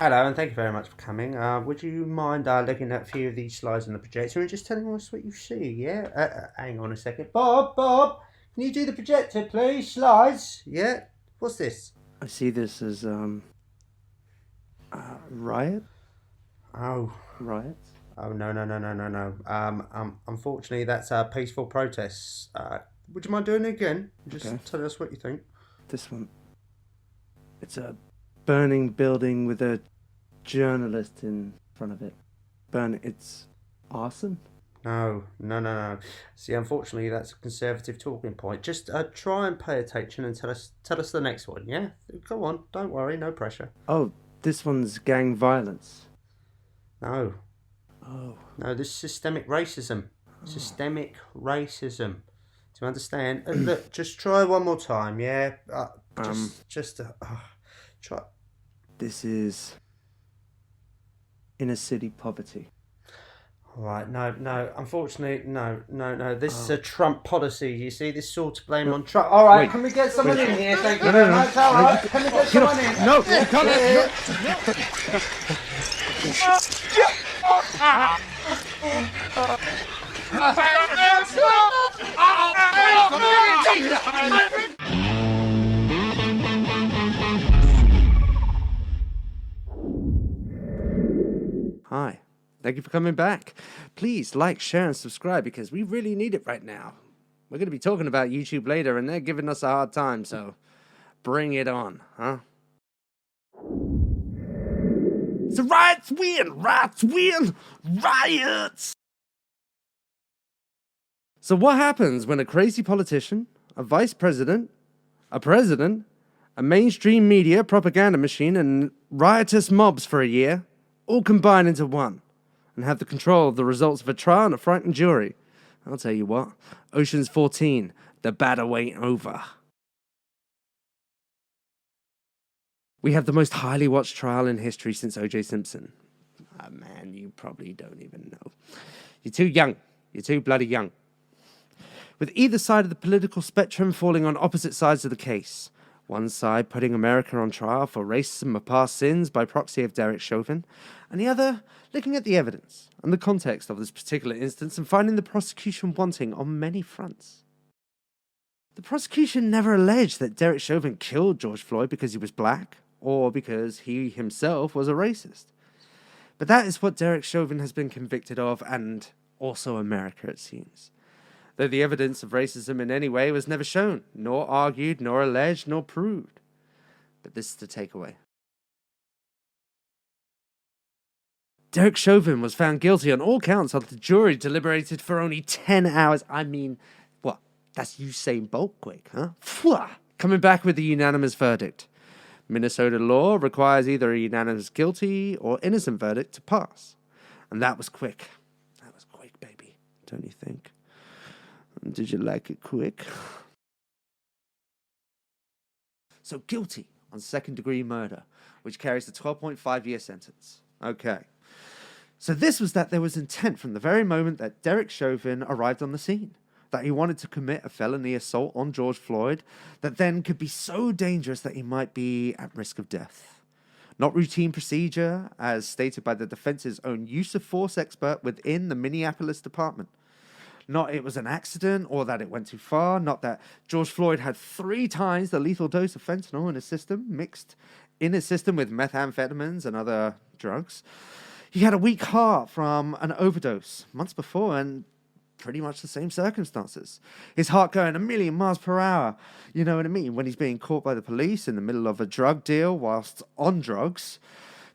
Hello, and thank you very much for coming. Would you mind looking at a few of these slides on the projector and just telling us what you see, yeah? Hang on a second. Bob, can you do the projector, please? Slides, yeah? What's this? I see this as riot. Oh, Riots. no. Unfortunately, that's a peaceful protest. Would you mind doing it again? Just Okay. tell us what you think. This one. It's a burning building with a journalist in front of it. It's arson. No. See, unfortunately, that's a conservative talking point. Just try and pay attention and tell us the next one. Yeah, go on. Don't worry, no pressure. Oh, this one's gang violence. No, Oh. this is systemic racism. Systemic racism. Do you understand? Look, just try one more time. Yeah. Try. This is inner city poverty. All right, no. Unfortunately, no. This is a Trump policy. You see, this is all to blame on Trump. All right, can we get someone in here? Thank you very much. All right, can we get someone in? No, you can't. Hi. Thank you for coming back. Please like, share, and subscribe because we really need it right now. We're going to be talking about YouTube later, and they're giving us a hard time, so bring it on, huh? So riots win! Riots! So what happens when a crazy politician, a vice president, a president, a mainstream media propaganda machine, and riotous mobs for a year all combine into one and have the control of the results of a trial and a frightened jury? I'll tell you what, Ocean's 14, the battle ain't over. We have the most highly watched trial in history since O.J. Simpson. Man, you probably don't even know. You're too young. You're too bloody young. With either side of the political spectrum falling on opposite sides of the case. One side putting America on trial for racism or past sins by proxy of Derek Chauvin, and the other looking at the evidence and the context of this particular instance and finding the prosecution wanting on many fronts. The prosecution never alleged that Derek Chauvin killed George Floyd because he was black or because he himself was a racist. But that is what Derek Chauvin has been convicted of, and also America, it seems. Though the evidence of racism in any way was never shown, nor argued, nor alleged, nor proved. But this is the takeaway. Derek Chauvin was found guilty on all counts after the jury deliberated for only 10 hours. I mean, what? That's Usain Bolt quick, huh? Pwah! Coming back with a unanimous verdict. Minnesota law requires either a unanimous guilty or innocent verdict to pass. And that was quick. That was quick, baby. Don't you think? Did you like it quick? So guilty on second-degree murder, which carries a 12.5-year sentence. Okay. So this was that there was intent from the very moment that Derek Chauvin arrived on the scene, that he wanted to commit a felony assault on George Floyd that then could be so dangerous that he might be at risk of death. Not routine procedure, as stated by the defense's own use of force expert within the Minneapolis department. Not it was an accident or that it went too far. Not that George Floyd had 3 times the lethal dose of fentanyl in his system, mixed in his system with methamphetamines and other drugs. He had a weak heart from an overdose months before and pretty much the same circumstances. His heart going a million miles per hour. You know what I mean? When he's being caught by the police in the middle of a drug deal whilst on drugs.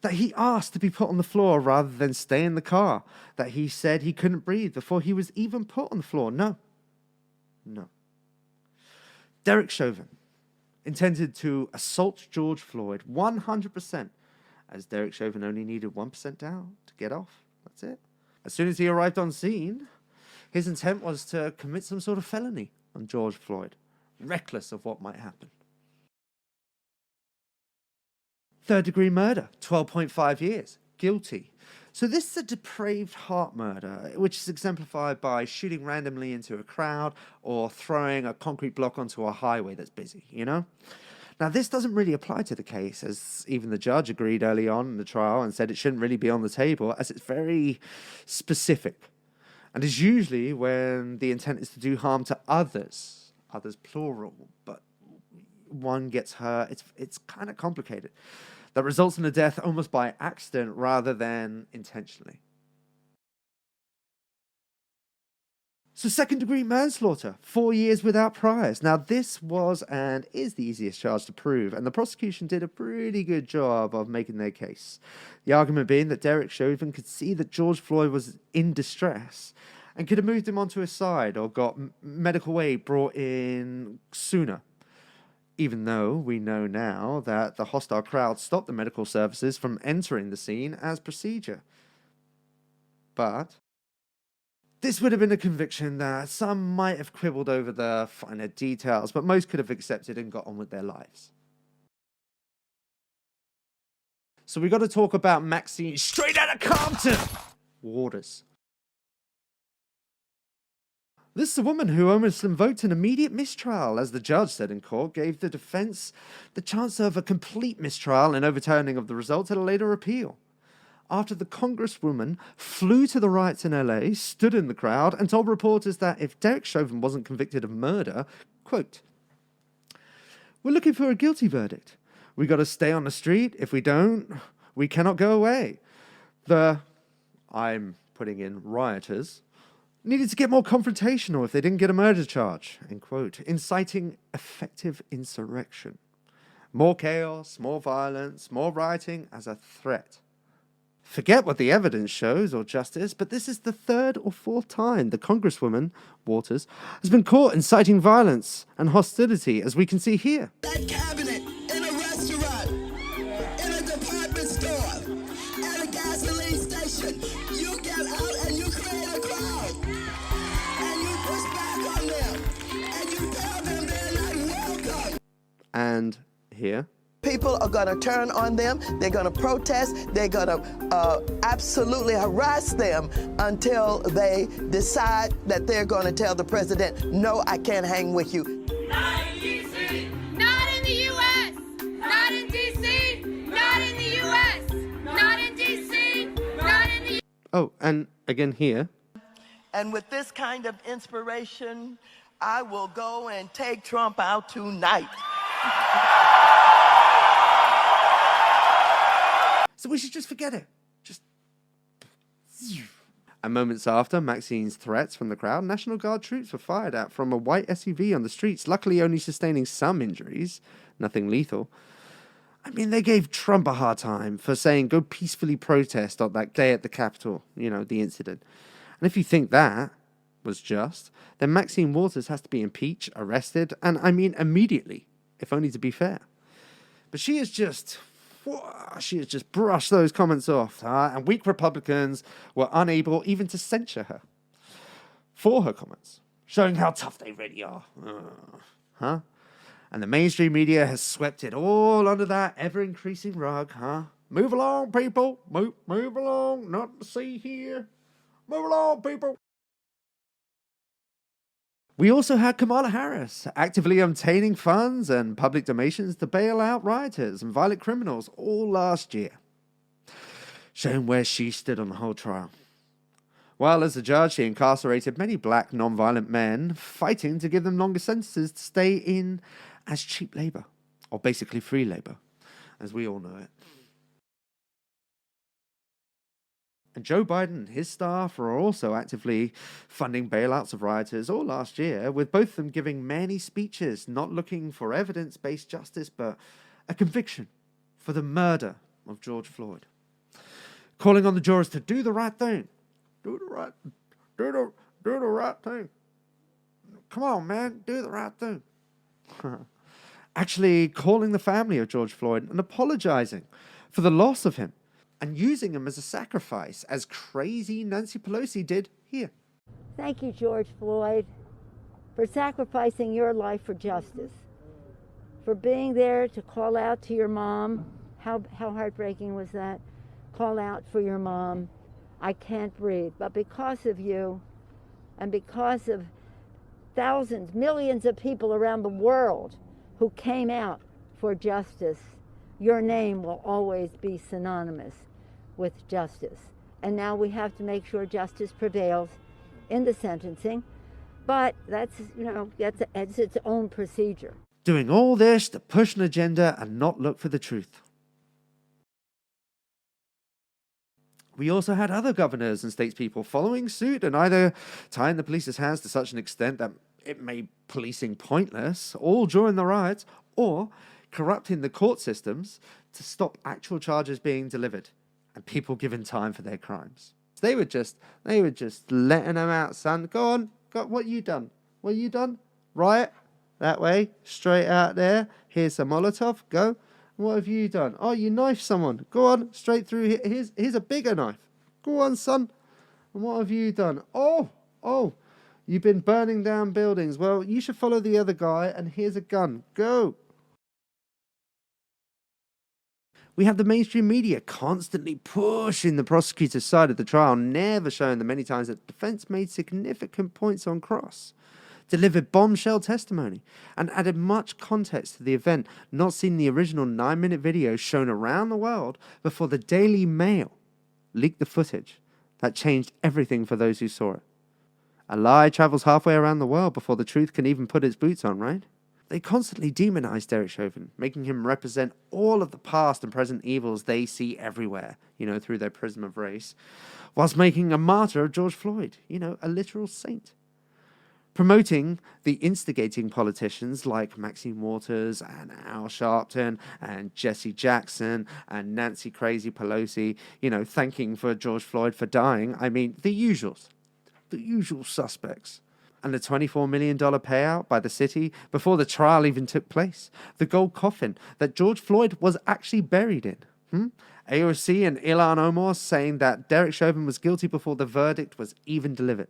That he asked to be put on the floor rather than stay in the car. That he said he couldn't breathe before he was even put on the floor. No. Derek Chauvin intended to assault George Floyd 100%, as Derek Chauvin only needed 1% down to get off. That's it. As soon as he arrived on scene, his intent was to commit some sort of felony on George Floyd, reckless of what might happen. Third-degree murder, 12.5 years, guilty. So this is a depraved heart murder, which is exemplified by shooting randomly into a crowd or throwing a concrete block onto a highway that's busy, you know? Now, this doesn't really apply to the case, as even the judge agreed early on in the trial and said it shouldn't really be on the table, as it's very specific, and is usually when the intent is to do harm to others plural, but one gets hurt. It's kind of complicated. That results in a death almost by accident rather than intentionally. So second-degree manslaughter, 4 years without priors. Now, this was and is the easiest charge to prove, and the prosecution did a pretty good job of making their case. The argument being that Derek Chauvin could see that George Floyd was in distress and could have moved him onto his side or got medical aid brought in sooner. Even though we know now that the hostile crowd stopped the medical services from entering the scene as procedure. But this would have been a conviction that some might have quibbled over the finer details, but most could have accepted and got on with their lives. So we got to talk about Maxine straight out of Compton Waters. This is a woman who almost invoked an immediate mistrial, as the judge said in court, gave the defense the chance of a complete mistrial and overturning of the result at a later appeal. After the congresswoman flew to the riots in LA, stood in the crowd, and told reporters that if Derek Chauvin wasn't convicted of murder, quote, "We're looking for a guilty verdict. We got to stay on the street. If we don't, we cannot go away. I'm putting in rioters, needed to get more confrontational if they didn't get a murder charge," end quote, inciting effective insurrection. More chaos, more violence, more rioting as a threat. Forget what the evidence shows or justice, but this is the third or fourth time the Congresswoman, Waters, has been caught inciting violence and hostility, as we can see here. That cabinet, in a restaurant, in a department store, at a gasoline station, you get out and you create a crowd. And you push back on them. And you tell them they're not welcome. And here. People are going to turn on them. They're going to protest. They're going to absolutely harass them until they decide that they're going to tell the president, no, I can't hang with you. Not in D.C. Not in the U.S. Not in D.C. Not in the U.S. Not in D.C. Not in the... Oh, and again here. And with this kind of inspiration, I will go and take Trump out tonight. So we should just forget it. Just. And moments after Maxine's threats from the crowd, National Guard troops were fired at from a white SUV on the streets, luckily only sustaining some injuries, nothing lethal. I mean, they gave Trump a hard time for saying go peacefully protest on that day at the Capitol, the incident. And if you think that was just, then Maxine Waters has to be impeached, arrested, and I mean immediately, if only to be fair. But she has just brushed those comments off, and weak Republicans were unable even to censure her for her comments, showing how tough they really are. And the mainstream media has swept it all under that ever-increasing rug, Move along, people. Move along. Not to see here. Move along, people. We also had Kamala Harris actively obtaining funds and public donations to bail out rioters and violent criminals all last year, showing where she stood on the whole trial. While as a judge, she incarcerated many black non-violent men, fighting to give them longer sentences to stay in as cheap labor, or basically free labor, as we all know it. And Joe Biden and his staff are also actively funding bailouts of rioters all last year, with both of them giving many speeches, not looking for evidence-based justice, but a conviction for the murder of George Floyd. Calling on the jurors to do the right thing. Do the right thing. Come on, man, do the right thing. Actually calling the family of George Floyd and apologizing for the loss of him, and using him as a sacrifice, as crazy Nancy Pelosi did here. Thank you, George Floyd, for sacrificing your life for justice, for being there to call out to your mom. How heartbreaking was that? Call out for your mom. I can't breathe. But because of you, and because of thousands, millions of people around the world who came out for justice, your name will always be synonymous with justice. And now we have to make sure justice prevails in the sentencing, but that's its own procedure. Doing all this to push an agenda and not look for the truth. We also had other governors and statespeople following suit and either tying the police's hands to such an extent that it made policing pointless, all during the riots, or corrupting the court systems to stop actual charges being delivered and people given time for their crimes. They were just letting them out, son. Go on, what you done? What you done? Riot, that way, straight out there. Here's a Molotov, go. What have you done? Oh, you knifed someone. Go on, straight through here. Here's a bigger knife. Go on, son. And what have you done? Oh, you've been burning down buildings. Well, you should follow the other guy, and here's a gun. Go. We have the mainstream media constantly pushing the prosecutor's side of the trial, never showing the many times that the defense made significant points on cross, delivered bombshell testimony, and added much context to the event not seen in the original 9-minute video shown around the world before the Daily Mail leaked the footage that changed everything for those who saw it. A lie travels halfway around the world before the truth can even put its boots on, right? They constantly demonize Derek Chauvin, making him represent all of the past and present evils they see everywhere, through their prism of race, whilst making a martyr of George Floyd, a literal saint. Promoting the instigating politicians like Maxine Waters and Al Sharpton and Jesse Jackson and Nancy Crazy Pelosi, thanking for George Floyd for dying. I mean, the usual suspects. And the $24 million payout by the city before the trial even took place. The gold coffin that George Floyd was actually buried in. AOC and Ilhan Omar saying that Derek Chauvin was guilty before the verdict was even delivered.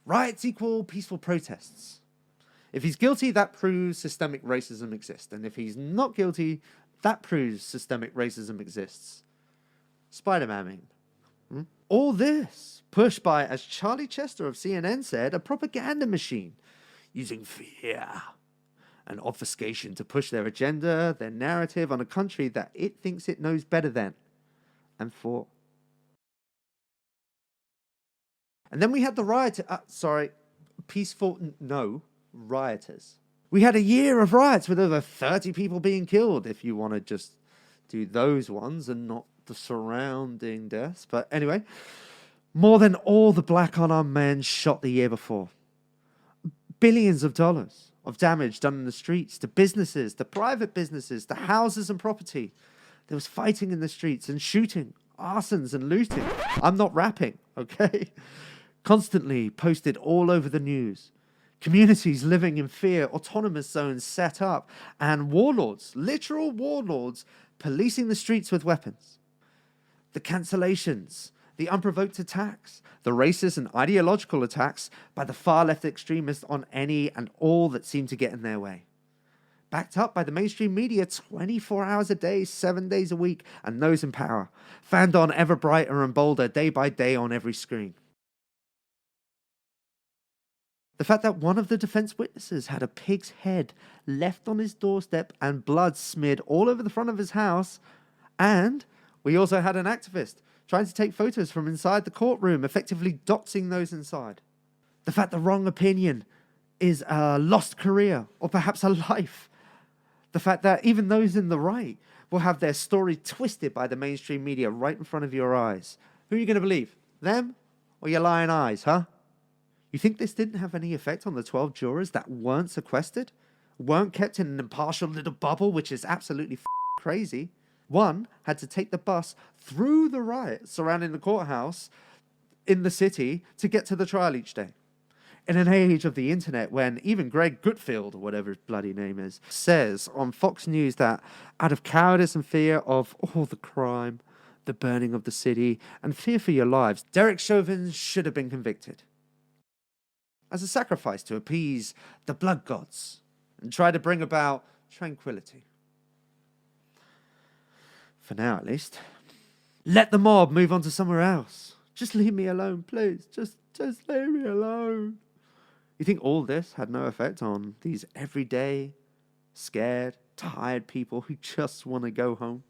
Riots equal peaceful protests. If he's guilty, that proves systemic racism exists. And if he's not guilty, that proves systemic racism exists. Spider-Man. All this pushed by, as Charlie Chester of CNN said, a propaganda machine, using fear and obfuscation to push their agenda, their narrative on a country that it thinks it knows better than and for. And then we had the rioters. We had a year of riots with over 30 people being killed, if you want to just do those ones and not the surrounding deaths. But anyway, more than all the black unarmed men shot the year before. Billions of dollars of damage done in the streets, to businesses, to private businesses, to houses and property. There was fighting in the streets and shooting, arsons and looting. I'm not rapping, okay? Constantly posted all over the news. Communities living in fear, autonomous zones set up, and warlords, literal warlords, policing the streets with weapons. The cancellations, the unprovoked attacks, the racist and ideological attacks by the far-left extremists on any and all that seemed to get in their way. Backed up by the mainstream media 24 hours a day, 7 days a week, and those in power, fanned on ever brighter and bolder day by day on every screen. The fact that one of the defense witnesses had a pig's head left on his doorstep and blood smeared all over the front of his house, and we also had an activist trying to take photos from inside the courtroom, effectively doxing those inside. The fact the wrong opinion is a lost career or perhaps a life. The fact that even those in the right will have their story twisted by the mainstream media right in front of your eyes. Who are you going to believe? Them or your lying eyes, huh? You think this didn't have any effect on the 12 jurors that weren't sequestered? Weren't kept in an impartial little bubble, which is absolutely crazy? One had to take the bus through the riot surrounding the courthouse in the city to get to the trial each day. In an age of the internet when even Greg Gutfeld, or whatever his bloody name is, says on Fox News that out of cowardice and fear of all the crime, the burning of the city, and fear for your lives, Derek Chauvin should have been convicted. As a sacrifice to appease the blood gods and try to bring about tranquility. For now, at least. Let the mob move on to somewhere else. Just leave me alone, please. Just leave me alone. You think all this had no effect on these everyday, scared, tired people who just want to go home,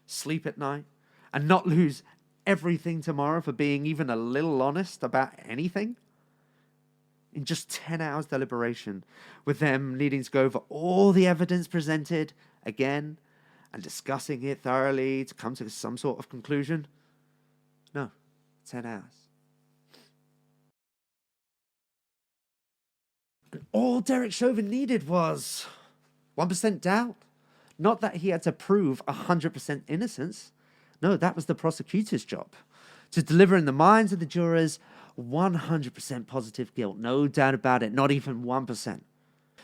sleep at night, and not lose everything tomorrow for being even a little honest about anything? In just 10 hours deliberation, with them needing to go over all the evidence presented again and discussing it thoroughly to come to some sort of conclusion? No, 10 hours. And all Derek Chauvin needed was 1% doubt. Not that he had to prove 100% innocence. No, that was the prosecutor's job. To deliver in the minds of the jurors 100% positive guilt. No doubt about it, not even 1%.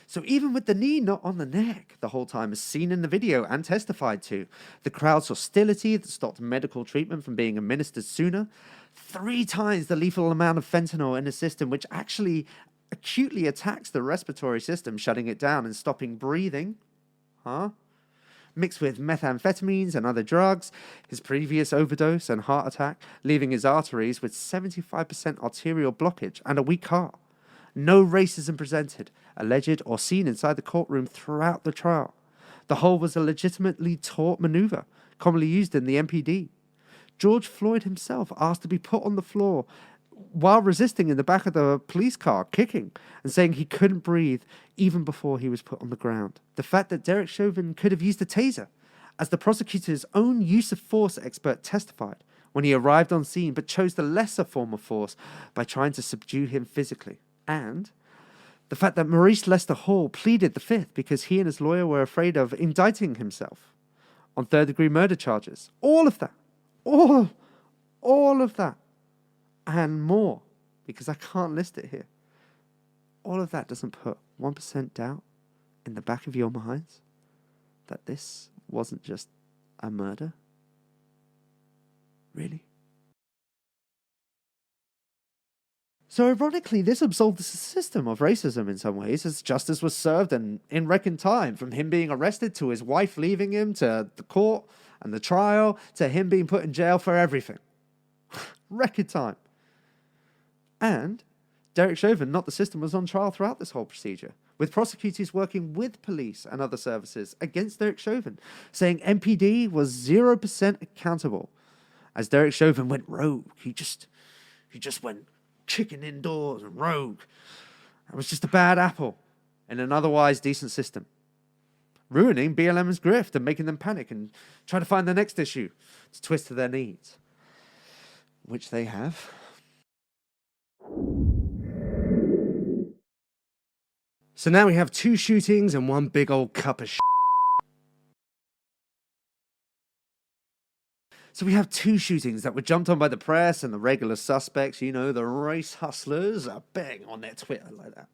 So even with the knee not on the neck the whole time, as seen in the video and testified to, the crowd's hostility that stopped medical treatment from being administered sooner, 3 times the lethal amount of fentanyl in the system, which actually acutely attacks the respiratory system, shutting it down and stopping breathing, mixed with methamphetamines and other drugs, his previous overdose and heart attack, leaving his arteries with 75% arterial blockage and a weak heart. No racism presented, alleged or seen inside the courtroom throughout the trial. The whole was a legitimately taught maneuver, commonly used in the MPD. George Floyd himself asked to be put on the floor while resisting in the back of the police car, kicking and saying he couldn't breathe even before he was put on the ground. The fact that Derek Chauvin could have used a taser, as the prosecutor's own use of force expert testified when he arrived on scene, but chose the lesser form of force by trying to subdue him physically. And the fact that Maurice Lester Hall pleaded the fifth because he and his lawyer were afraid of indicting himself on third-degree murder charges. All of that. All of that. And more, because I can't list it here. All of that doesn't put 1% doubt in the back of your minds that this wasn't just a murder? Really? So ironically, this absolved the system of racism in some ways, as justice was served and in record time, from him being arrested to his wife leaving him to the court and the trial to him being put in jail for everything. Record time. And Derek Chauvin, not the system, was on trial throughout this whole procedure, with prosecutors working with police and other services against Derek Chauvin, saying MPD was 0% accountable. As Derek Chauvin went rogue, he just went kicking indoors and rogue. It was just a bad apple in an otherwise decent system, ruining BLM's grift and making them panic and try to find the next issue to twist to their needs, which they have. So now we have 2 shootings and 1 big old cup of shit. So we have 2 shootings that were jumped on by the press and the regular suspects, you know, the race hustlers are bang on their Twitter like that.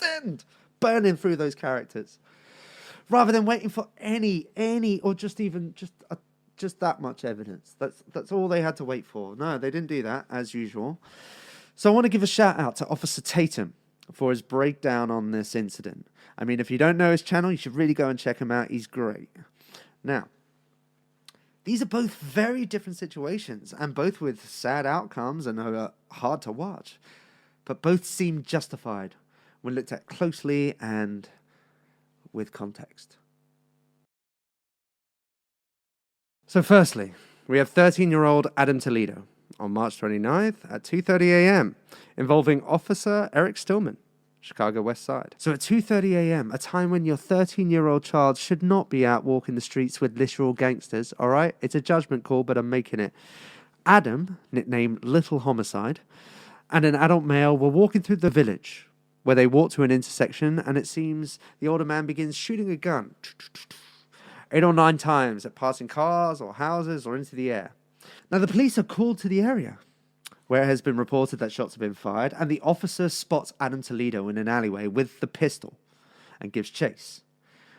Then burning through those characters. Rather than waiting for any, or just that much evidence. That's all they had to wait for. No, they didn't do that, as usual. So I want to give a shout out to Officer Tatum for his breakdown on this incident. I mean, if you don't know his channel, you should really go and check him out. He's great. Now, these are both very different situations and both with sad outcomes and are hard to watch, but both seem justified when looked at closely and with context. So firstly, we have 13-year-old Adam Toledo on March 29th at 2:30 a.m. involving Officer Eric Stillman, Chicago West Side. So at 2:30 a.m., a time when your 13-year-old child should not be out walking the streets with literal gangsters, all right? It's a judgment call, but I'm making it. Adam, nicknamed Little Homicide, and an adult male were walking through the village, where they walked to an intersection, and it seems the older man begins shooting a gun 8 or 9 times at passing cars or houses or into the air. Now, the police are called to the area, where it has been reported that shots have been fired, and the officer spots Adam Toledo in an alleyway with the pistol and gives chase,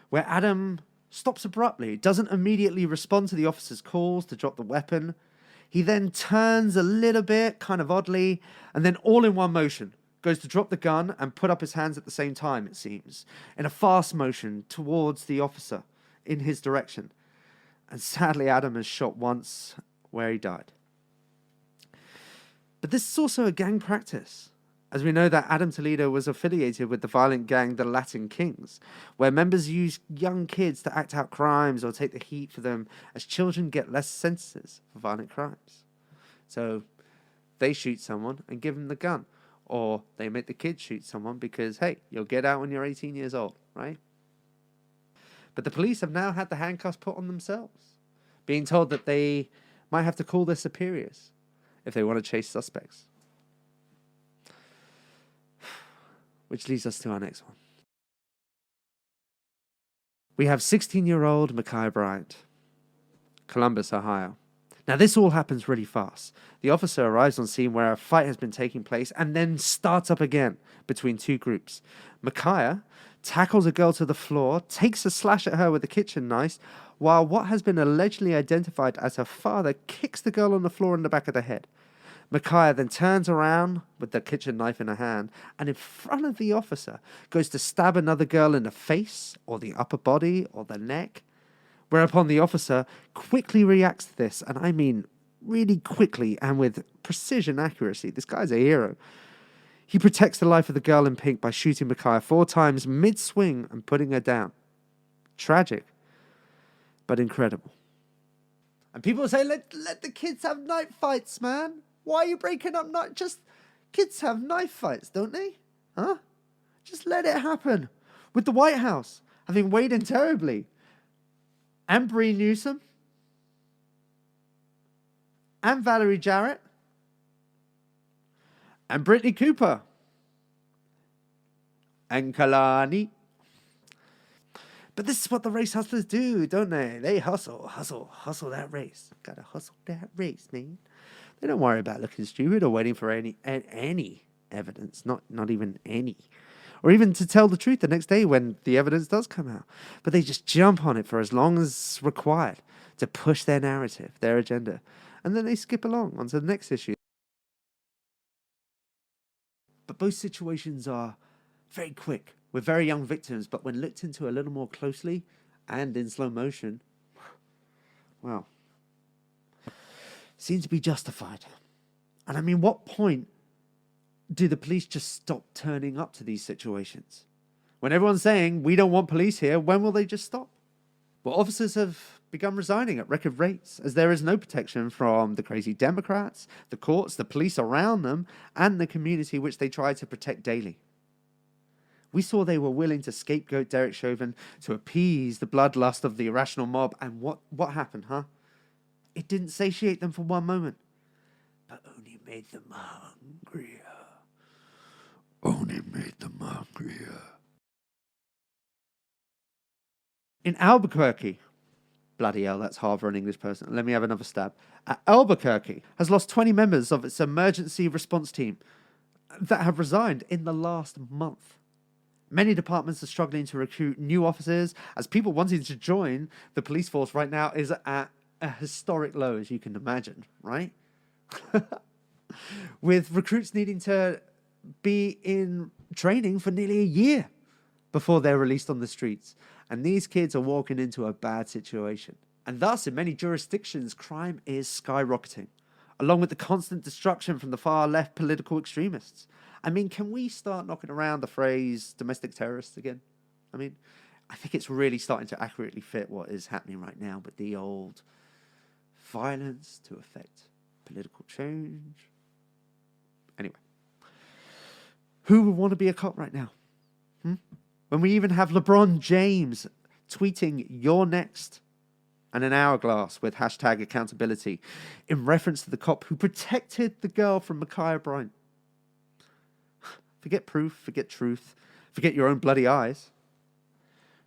where Adam stops abruptly, doesn't immediately respond to the officer's calls to drop the weapon. He then turns a little bit, kind of oddly, and then all in one motion goes to drop the gun and put up his hands at the same time, it seems, in a fast motion towards the officer in his direction. And sadly, Adam is shot once where he died. But this is also a gang practice, as we know that Adam Toledo was affiliated with the violent gang the Latin Kings, where members use young kids to act out crimes or take the heat for them as children get less sentences for violent crimes. So they shoot someone and give them the gun, or they make the kid shoot someone because, hey, you'll get out when you're 18 years old, right? But the police have now had the handcuffs put on themselves, being told that they might have to call their superiors if they want to chase suspects. Which leads us to our next one. We have 16-year-old Micaiah Bryant, Columbus, Ohio. Now, this all happens really fast. The officer arrives on scene where a fight has been taking place and then starts up again between two groups. Micaiah tackles a girl to the floor, takes a slash at her with a kitchen knife, while what has been allegedly identified as her father kicks the girl on the floor in the back of the head. Micaiah then turns around with the kitchen knife in her hand and in front of the officer goes to stab another girl in the face or the upper body or the neck, whereupon the officer quickly reacts to this, and I mean really quickly and with precision accuracy. This guy's a hero. He protects the life of the girl in pink by shooting Micaiah 4 times mid-swing and putting her down. Tragic, but incredible. And people say, let the kids have knife fights, man. Why are you breaking up night? Just kids have knife fights, don't they? Huh? Just let it happen. With the White House having weighed in terribly, and Bree Newsom, and Valerie Jarrett, and Brittany Cooper, and Kalani. But this is what the race hustlers do, don't they? They hustle that race. Gotta hustle that race, man. They don't worry about looking stupid or waiting for any evidence, not even any. Or even to tell the truth the next day when the evidence does come out. But they just jump on it for as long as required to push their narrative, their agenda. And then they skip along onto the next issue. But both situations are very quick, with very young victims, but when looked into a little more closely and in slow motion, well, seems to be justified. And I mean, what point do the police just stop turning up to these situations? When everyone's saying, we don't want police here, when will they just stop? Well, officers have begun resigning at record rates, as there is no protection from the crazy Democrats, the courts, the police around them, and the community which they try to protect daily. We saw they were willing to scapegoat Derek Chauvin to appease the bloodlust of the irrational mob, and what happened, huh? It didn't satiate them for one moment, but only made them hungrier. Only made them hungrier. In Albuquerque, bloody hell, that's hard for an English person. Let me have another stab. Albuquerque has lost 20 members of its emergency response team that have resigned in the last month. Many departments are struggling to recruit new officers, as people wanting to join the police force right now is at a historic low, as you can imagine, right? With recruits needing to be in training for nearly a year before they're released on the streets. And these kids are walking into a bad situation. And thus, in many jurisdictions, crime is skyrocketing, along with the constant destruction from the far left political extremists. I mean, can we start knocking around the phrase domestic terrorists again? I mean, I think it's really starting to accurately fit what is happening right now with the old violence to affect political change. Anyway, who would want to be a cop right now? When we even have LeBron James tweeting "You're next" and an hourglass with hashtag accountability in reference to the cop who protected the girl from Micaiah Bryant. Forget proof, forget truth, forget your own bloody eyes.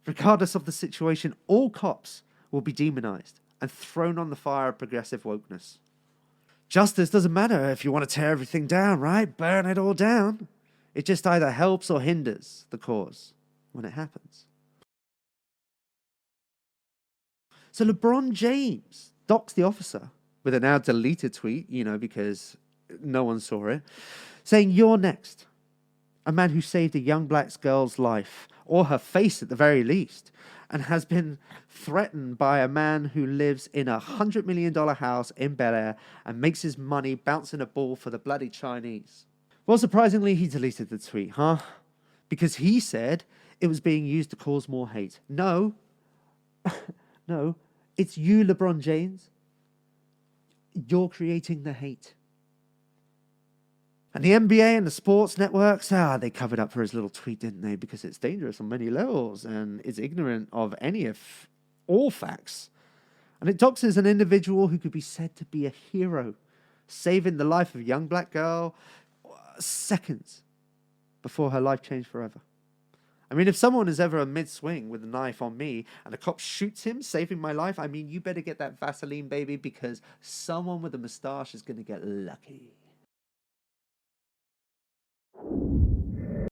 Regardless of the situation, all cops will be demonized and thrown on the fire of progressive wokeness. Justice doesn't matter if you want to tear everything down, right? Burn it all down. It just either helps or hinders the cause when it happens. So LeBron James docks the officer with a now deleted tweet, because no one saw it, saying, "You're next." A man who saved a young black girl's life, or her face at the very least, and has been threatened by a man who lives in a $100 million house in Bel Air and makes his money bouncing a ball for the bloody Chinese. Well, surprisingly, he deleted the tweet, huh? Because he said it was being used to cause more hate. No. No. It's you, LeBron James. You're creating the hate. And the NBA and the sports networks, they covered up for his little tweet, didn't they? Because it's dangerous on many levels and is ignorant of any of all facts. And it doxes an individual who could be said to be a hero, saving the life of a young black girl seconds before her life changed forever. I mean, if someone is ever a mid-swing with a knife on me and a cop shoots him, saving my life, I mean, you better get that Vaseline, baby, because someone with a moustache is going to get lucky.